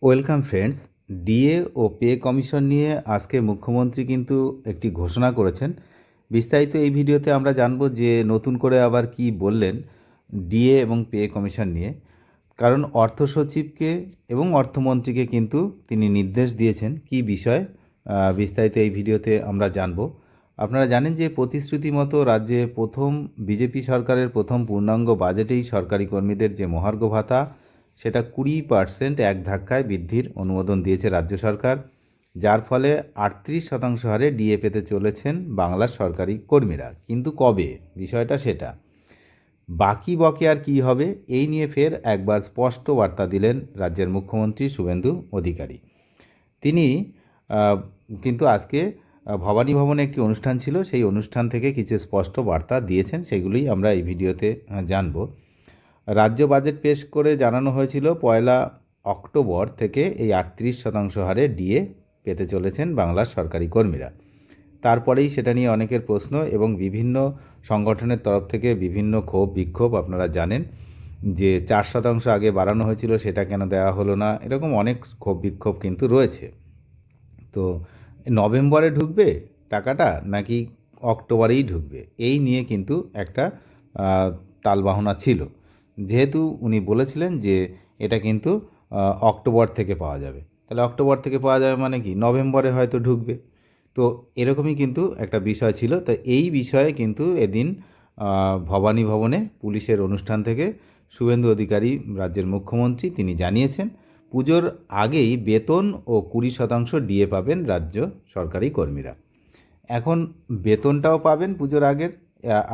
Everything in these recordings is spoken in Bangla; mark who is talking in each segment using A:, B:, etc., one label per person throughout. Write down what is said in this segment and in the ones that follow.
A: Welcome friends. ডিএ ও পে কমিশন নিয়ে আজকে মুখ্যমন্ত্রী কিন্তু একটি ঘোষণা করেছেন। বিস্তারিত এই ভিডিওতে আমরা জানব যে নতুন করে আবার কি বললেন ডিএ এবং পে কমিশন নিয়ে। কারণ অর্থ সচিবকে এবং অর্থমন্ত্রীকে কিন্তু তিনি নির্দেশ দিয়েছেন কি বিষয়, বিস্তারিত এই ভিডিওতে আমরা জানব। আপনারা জানেন যে প্রতিশ্রুতি মতো রাজ্যে বিজেপি সরকারের প্রথম পূর্ণাঙ্গ বাজেটেই সরকারি কর্মীদের যে মহার্ঘ ভাতা সেটা 20% এক ধাক্কায় বৃদ্ধির অনুমোদন দিয়েছে রাজ্য সরকার, যার ফলে 38% হারে ডিএ পেতে চলেছেন বাংলার সরকারি কর্মীরা। কিন্তু কবে, বিষয়টা সেটা। বাকি বকেয়ার কী হবে এই নিয়ে ফের একবার স্পষ্ট বার্তা দিলেন রাজ্যের মুখ্যমন্ত্রী শুভেন্দু অধিকারী। তিনি কিন্তু আজকে ভবানী ভবনে একটি অনুষ্ঠান ছিল, সেই অনুষ্ঠান থেকে কিছু স্পষ্ট বার্তা দিয়েছেন, সেগুলোই আমরা এই ভিডিওতে জানব। রাজ্য বাজেট পেশ করে জানানো হয়েছিল 1 অক্টোবর থেকে এই 38% হারে ডিএ পেতে চলেছেন বাংলার সরকারি কর্মীরা। তারপরেই সেটা নিয়ে অনেকের প্রশ্ন এবং বিভিন্ন সংগঠনের তরফ থেকে বিভিন্ন ক্ষোভ বিক্ষোভ, আপনারা জানেন যে 4% আগে বাড়ানো হয়েছিল, সেটা কেন দেওয়া হলো না, এরকম অনেক ক্ষোভ বিক্ষোভ কিন্তু রয়েছে। তো নভেম্বরে ঢুকবে টাকাটা নাকি অক্টোবরেই ঢুকবে, এই নিয়ে কিন্তু একটা তালবাহনা ছিল। যেহেতু উনি বলেছিলেন যে এটা কিন্তু অক্টোবর থেকে পাওয়া যাবে, তাহলে অক্টোবর থেকে পাওয়া যাবে মানে কি নভেম্বরে হয়তো ঢুকবে। তো এরকমই কিন্তু একটা বিষয় ছিল। তো এই বিষয়ে কিন্তু এদিন ভবানী ভবনে পুলিশের অনুষ্ঠান থেকে শুভেন্দু অধিকারী রাজ্যের মুখ্যমন্ত্রী তিনি জানিয়েছেন পুজোর আগেই বেতন ও 20% ডিএ পাবেন রাজ্য সরকারি কর্মীরা। এখন বেতনটাও পাবেন পুজোর আগের,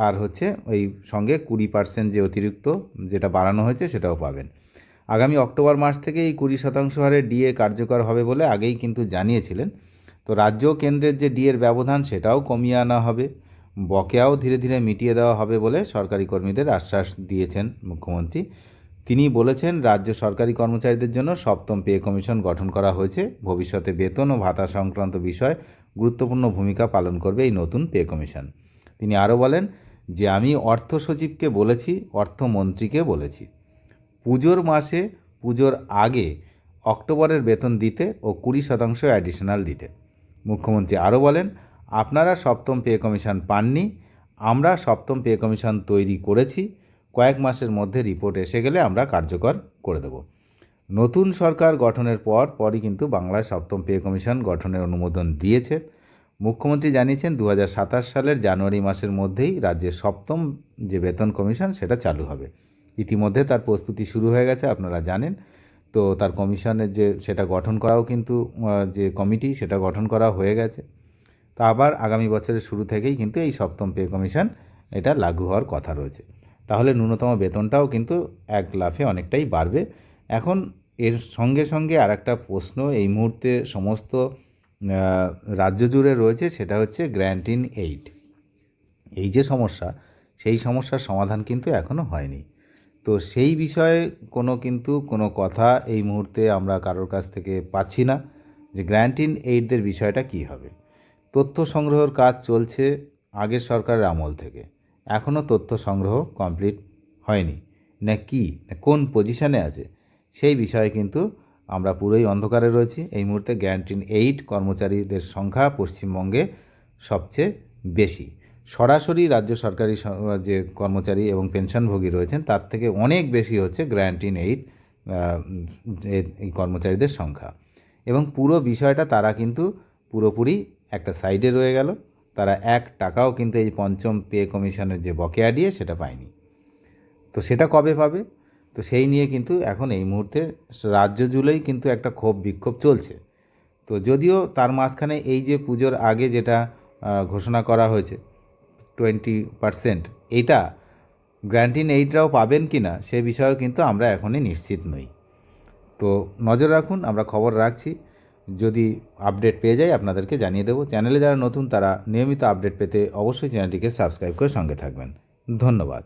A: আর হচ্ছে ওই সঙ্গে 20% যে অতিরিক্ত যেটা বাড়ানো হয়েছে সেটাও পাবেন। আগামী অক্টোবর মাস থেকে এই 20% হারে ডিএ কার্যকর হবে বলে আগেই কিন্তু জানিয়েছিলেন। তো রাজ্য কেন্দ্রের যে ডিএর ব্যবধান সেটাও কমিয়ে আনা হবে, বকেয়াও ধীরে ধীরে মিটিয়ে দেওয়া হবে বলে সরকারি কর্মীদের আশ্বাস দিয়েছেন মুখ্যমন্ত্রী। তিনি বলেছেন রাজ্য সরকারি কর্মচারীদের জন্য 7ম পে কমিশন গঠন করা হয়েছে। ভবিষ্যতে বেতন ও ভাতা সংক্রান্ত বিষয় গুরুত্বপূর্ণ ভূমিকা পালন করবে এই নতুন পে কমিশন। তিনি আরও বলেন যে আমি অর্থ সচিবকে বলেছি, অর্থমন্ত্রীকে বলেছি পুজোর মাসে, পুজোর আগে অক্টোবরের বেতন দিতে ও 20% অ্যাডিশনাল দিতে। মুখ্যমন্ত্রী আরও বলেন আপনারা 7ম পে কমিশন পাননি, আমরা 7ম পে কমিশন তৈরি করেছি, কয়েক মাসের মধ্যে রিপোর্ট এসে গেলে আমরা কার্যকর করে দেব। নতুন সরকার গঠনের পরই কিন্তু বাংলায় 7ম পে কমিশন গঠনের অনুমোদন দিয়েছে। মুখ্যমন্ত্রী জানিয়েছেন 2027 সালের জানুয়ারি মাসের মধ্যেই রাজ্যের 7ম যে বেতন কমিশন সেটা চালু হবে। ইতিমধ্যে তার প্রস্তুতি শুরু হয়ে গেছে, আপনারা জানেন। তো তার কমিশনের যে সেটা গঠন করাও কিন্তু যে কমিটি সেটা গঠন করা হয়ে গেছে। তো আবার আগামী বছরের শুরু থেকেই কিন্তু এই 7ম পে কমিশন এটা লাগু হওয়ার কথা রয়েছে। তাহলে ন্যূনতম বেতনটাও কিন্তু এক লাফে অনেকটাই বাড়বে। এখন এর সঙ্গে সঙ্গে আর একটা প্রশ্ন এই মুহূর্তে সমস্ত রাজ্য জুড়ে রয়েছে, সেটা হচ্ছে গ্র্যান্ট ইন এইড। এই যে সমস্যা, সেই সমস্যার সমাধান কিন্তু এখনও হয়নি। তো সেই বিষয়ে কোনো কথা এই মুহূর্তে আমরা কারোর কাছ থেকে পাচ্ছি না যে গ্র্যান্ট ইন এইডদের বিষয়টা কী হবে। তথ্য সংগ্রহের কাজ চলছে আগের সরকারের আমল থেকে, এখনও তথ্য সংগ্রহ কমপ্লিট হয়নি, না কি না কোন পজিশানে আছে সেই বিষয়ে কিন্তু আমরা পুরোই অন্ধকারে রয়েছি। এই মুহূর্তে গ্র্যান্ট ইন এইড কর্মচারীদের সংখ্যা পশ্চিমবঙ্গে সবচেয়ে বেশি। সরাসরি রাজ্য সরকারি যে কর্মচারী এবং পেনশনভোগী রয়েছেন তার থেকে অনেক বেশি হচ্ছে গ্র্যান্ট ইন এইড এই কর্মচারীদের সংখ্যা। এবং পুরো বিষয়টা তারা কিন্তু পুরোপুরি একটা সাইডে রয়ে গেল, তারা 1 টাকাও কিন্তু এই 5ম পে কমিশনের যে বকেয়া দিয়ে সেটা পায়নি। তো সেটা কবে পাবে? তো সেই নিয়ে কিন্তু এখন এই মুহূর্তে রাজ্য জুড়েই কিন্তু একটা ক্ষোভ বিক্ষোভ চলছে। তো যদিও তার মাঝখানে এই যে পুজোর আগে যেটা ঘোষণা করা হয়েছে 20%, এইটা গ্র্যান্ট ইন এইডরাও পাবেন কি না সে বিষয়েও কিন্তু আমরা এখনই নিশ্চিত নই। তো নজর রাখুন, আমরা খবর রাখছি, যদি আপডেট পেয়ে যাই আপনাদেরকে জানিয়ে দেবো। চ্যানেলে যারা নতুন তারা নিয়মিত আপডেট পেতে অবশ্যই চ্যানেলটিকে সাবস্ক্রাইব করে সঙ্গে থাকবেন। ধন্যবাদ।